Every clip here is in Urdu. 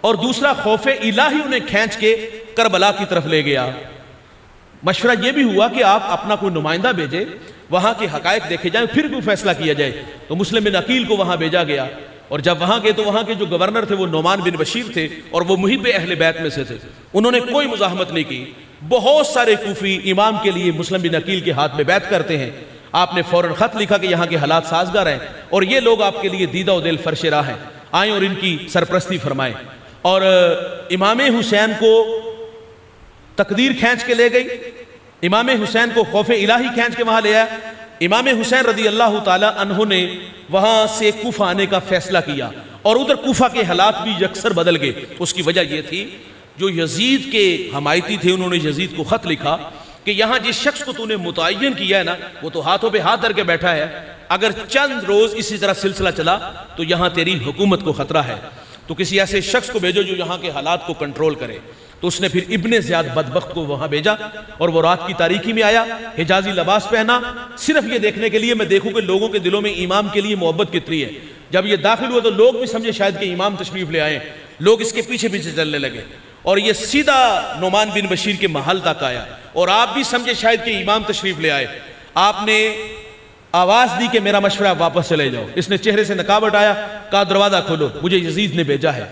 اور دوسرا خوف الہی انہیں کھینچ کے کربلا کی طرف لے گیا۔ مشورہ یہ بھی ہوا کہ آپ اپنا کوئی نمائندہ بھیجے، وہاں کے حقائق دیکھے جائیں، پھر کوئی فیصلہ کیا جائے۔ تو مسلم بن عقیل کو وہاں بھیجا گیا، اور جب وہاں گئے تو وہاں کے جو گورنر تھے وہ نعمان بن بشیر تھے، اور وہ محب اہل بیت میں سے تھے۔ انہوں نے کوئی مزاحمت نہیں کی۔ بہت سارے کوفی امام کے لیے مسلم بن عقیل کے ہاتھ میں بیعت کرتے ہیں۔ آپ نے فوراً خط لکھا کہ یہاں کے حالات سازگار ہیں اور یہ لوگ آپ کے لیے دیدہ و دل فرش راہ ہیں، آئیں اور ان کی سرپرستی فرمائیں۔ اور امام حسین کو تقدیر کھینچ کے لے گئی، امام حسین کو خوف الہی کھینچ کے وہاں لے آیا۔ امام حسین رضی اللہ تعالی عنہ نے وہاں سے کوفہ آنے کا فیصلہ کیا، اور ادھر کوفہ کے حالات بھی یکسر بدل گئے۔ اس کی وجہ یہ تھی، جو یزید کے حمایتی تھے انہوں نے یزید کو خط لکھا کہ یہاں جس شخص کو تو نے متعین کیا ہے نا، وہ تو ہاتھوں پہ ہاتھ دھر کے بیٹھا ہے، اگر چند روز اسی طرح سلسلہ چلا تو یہاں تیری حکومت کو خطرہ ہے، تو کسی ایسے شخص کو بھیجو جو یہاں کے حالات کو کنٹرول کرے۔ تو اس نے پھر ابن زیاد بدبخت کو وہاں بھیجا، اور وہ رات کی تاریکی میں آیا، حجازی لباس پہنا، صرف یہ دیکھنے کے لیے میں دیکھوں کہ لوگوں کے دلوں میں امام کے لیے محبت کتنی ہے۔ جب یہ داخل ہوا تو لوگ بھی سمجھے شاید کہ امام تشریف لے آئے، لوگ اس کے پیچھے پیچھے چلنے لگے، اور یہ سیدھا نعمان بن بشیر کے محل تک آیا، اور آپ بھی سمجھے شاید کہ امام تشریف لے آئے۔ آپ نے آواز دی کہ میرا مشورہ واپس چلے جاؤ۔ اس نے چہرے سے نقاب ہٹایا، کہا دروازہ کھولو، مجھے یزید نے بھیجا ہے۔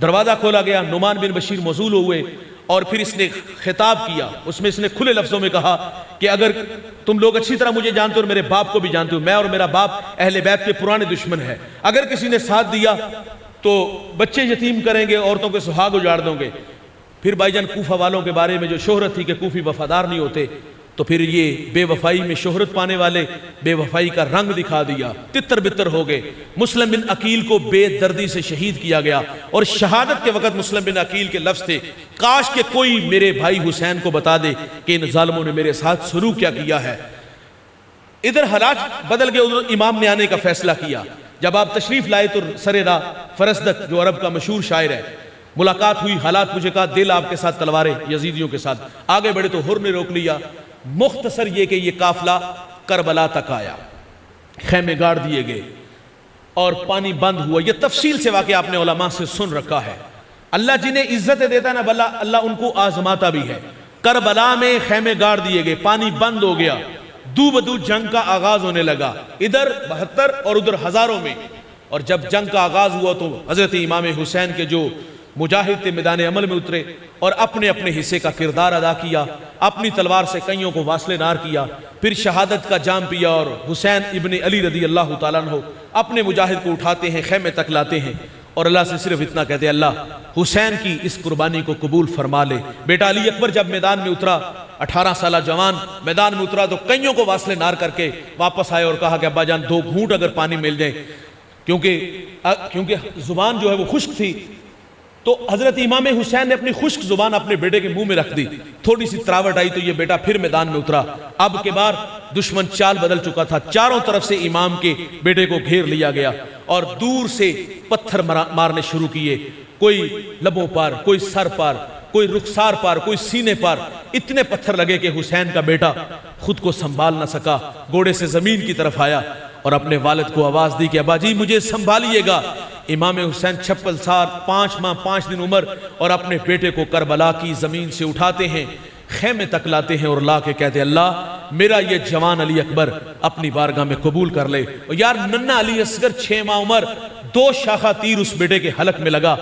دروازہ کھولا گیا، نعمان بن بشیر موصول ہوئے، اور پھر اس نے خطاب کیا، اس میں اس نے کھلے لفظوں میں کہا کہ اگر تم لوگ اچھی طرح مجھے جانتے ہو اور میرے باپ کو بھی جانتے ہو، میں اور میرا باپ اہل بیت کے پرانے دشمن ہیں، اگر کسی نے ساتھ دیا تو بچے یتیم کریں گے، عورتوں کے سہاگ اجاڑ دوں گے۔ پھر بھائی جان کوفہ والوں کے بارے میں جو شہرت تھی کہ کوفی وفادار نہیں ہوتے، تو پھر یہ بے وفائی میں شہرت پانے والے بے وفائی کا رنگ دکھا دیا، تتر بتر ہو گئے۔ مسلم بن عقیل کو بے دردی سے شہید کیا گیا، اور شہادت کے وقت مسلم بن عقیل کے لفظ تھے، کاش کہ کوئی میرے بھائی حسین کو بتا دے کہ ان ظالموں نے میرے ساتھ سلوک کیا کیا ہے۔ ادھر حالات بدل گئے، ادھر امام نے آنے کا فیصلہ کیا۔ جب آپ تشریف لائے تو سر راہ فرزدق جو عرب کا مشہور شاعر ہے، ملاقات ہوئی، حالات مجھے کہا دل آپ کے ساتھ تلواریں یزیدیوں کے ساتھ، آگے بڑھے تو حر نے روک لیا۔ مختصر یہ کہ یہ قافلہ کربلا تک آیا، خیمے گاڑ دیے گئے اور پانی بند ہوا۔ یہ تفصیل سے واقعہ آپ نے علماء سے سن رکھا ہے۔ اللہ جنہیں عزت دیتا ہے نا بلا، اللہ ان کو آزماتا بھی ہے۔ کربلا میں خیمے گاڑ دیے گئے، پانی بند ہو گیا، دو بدو جنگ کا آغاز ہونے لگا، ادھر 72 اور ادھر ہزاروں میں۔ اور جب جنگ کا آغاز ہوا تو حضرت امام حسین کے جو مجاہد تھے میدان عمل میں اترے اور اپنے اپنے حصے کا کردار ادا کیا، اپنی تلوار سے کئیوں کو واصل نار کیا، پھر شہادت کا جام پیا، اور حسین ابن علی رضی اللہ تعالیٰ عنہ اپنے مجاہد کو اٹھاتے ہیں، خیمے تک لاتے ہیں، اور اللہ سے صرف اتنا کہتے ہیں اللہ حسین کی اس قربانی کو قبول فرما لے۔ بیٹا علی اکبر جب میدان میں اترا، 18 سالہ جوان میدان میں اترا تو کئیوں کو واصل نار کر کے واپس آئے اور کہا کہ ابا جان 2 گھونٹ اگر پانی مل جائے، کیونکہ زبان جو ہے وہ خشک تھی، تو حضرت امام حسین نے اپنی خشک زبان اپنے بیٹے کے منہ میں رکھ دی، تھوڑی سی تراوٹ آئی تو یہ بیٹا پھر میدان میں اترا۔ اب کے بار دشمن چال بدل چکا تھا، چاروں طرف سے امام کے بیٹے کو گھیر لیا گیا، اور دور سے پتھر مارنے شروع کیے، کوئی لبوں پر، کوئی سر پر، کوئی رخسار پر، کوئی سینے پر، اتنے پتھر لگے کہ حسین کا بیٹا خود کو سنبھال نہ سکا، گھوڑے سے زمین کی طرف آیا اور اپنے والد کو آواز دی کہ ابا جی مجھے سنبھالیے گا۔ امام حسین 56 سال 5 ماہ 5 دن عمر اور اپنے بیٹے کو کربلا کی زمین سے اٹھاتے ہیں، خیمے تک لاتے ہیں اور لا کے کہتے ہیں اللہ میرا یہ جوان علی اکبر اپنی بارگاہ میں قبول کر لے۔ اور یار ننھا علی اصغر 6 ماہ عمر، 2 شاخہ تیر اس بیٹے کے حلق میں لگا،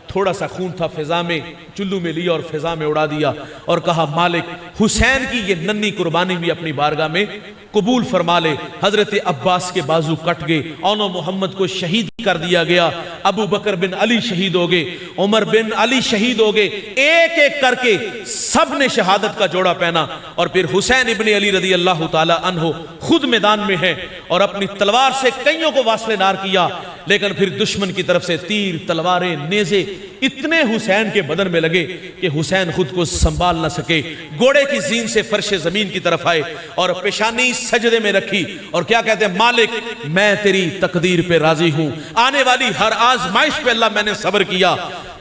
تھوڑا سا خون تھا، فضا میں چلو میں لیا اور فضا میں اڑا دیا، اور کہا مالک حسین کی یہ ننھی قربانی بھی اپنی بارگاہ میں قبول فرما لے۔ حضرت عباس کے بازو کٹ گئے، اونو محمد کو شہید کر دیا گیا، ابو بکر بن علی شہید ہو گئے، عمر بن علی شہید ہو گئے، ایک ایک کر کے سب نے شہادت کا جوڑا پہنا، اور پھر حسین ابن علی رضی اللہ تعالی عنہ خود میدان میں ہیں اور اپنی تلوار سے کئیوں کو واصل نار کیا، لیکن پھر دشمن کی طرف سے تیر، تلواریں، نیزے اتنے حسین کے بدن میں لگے کہ حسین خود کو سنبھال نہ سکے، گھوڑے کی زین سے فرش زمین کی طرف آئے اور پیشانی سجدے میں رکھی اور کیا کہتے ہیں مالک میں تیری تقدیر پہ راضی ہوں، آنے والی ہر آزمائش پہ اللہ میں نے صبر کیا،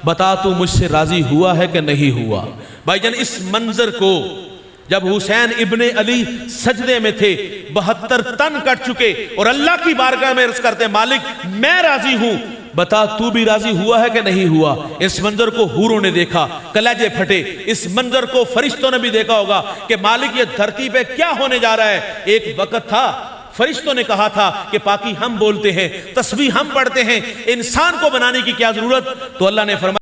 بتا تو مجھ سے راضی ہوا ہے کہ نہیں ہوا۔ بھائی جان اس منظر کو جب حسین ابن علی سجدے میں تھے، 72 تن کٹ چکے اور اللہ کی بارگاہ میں عرض کرتے ہیں مالک میں راضی ہوں، بتا تو بھی راضی ہوا ہے کہ نہیں ہوا؟ اس منظر کو حوروں نے دیکھا، کلیجے پھٹے۔ اس منظر کو فرشتوں نے بھی دیکھا ہوگا کہ مالک یہ دھرتی پہ کیا ہونے جا رہا ہے۔ ایک وقت تھا فرشتوں نے کہا تھا کہ پاکی ہم بولتے ہیں، تسبیح ہم پڑھتے ہیں، انسان کو بنانے کی کیا ضرورت؟ تو اللہ نے فرمایا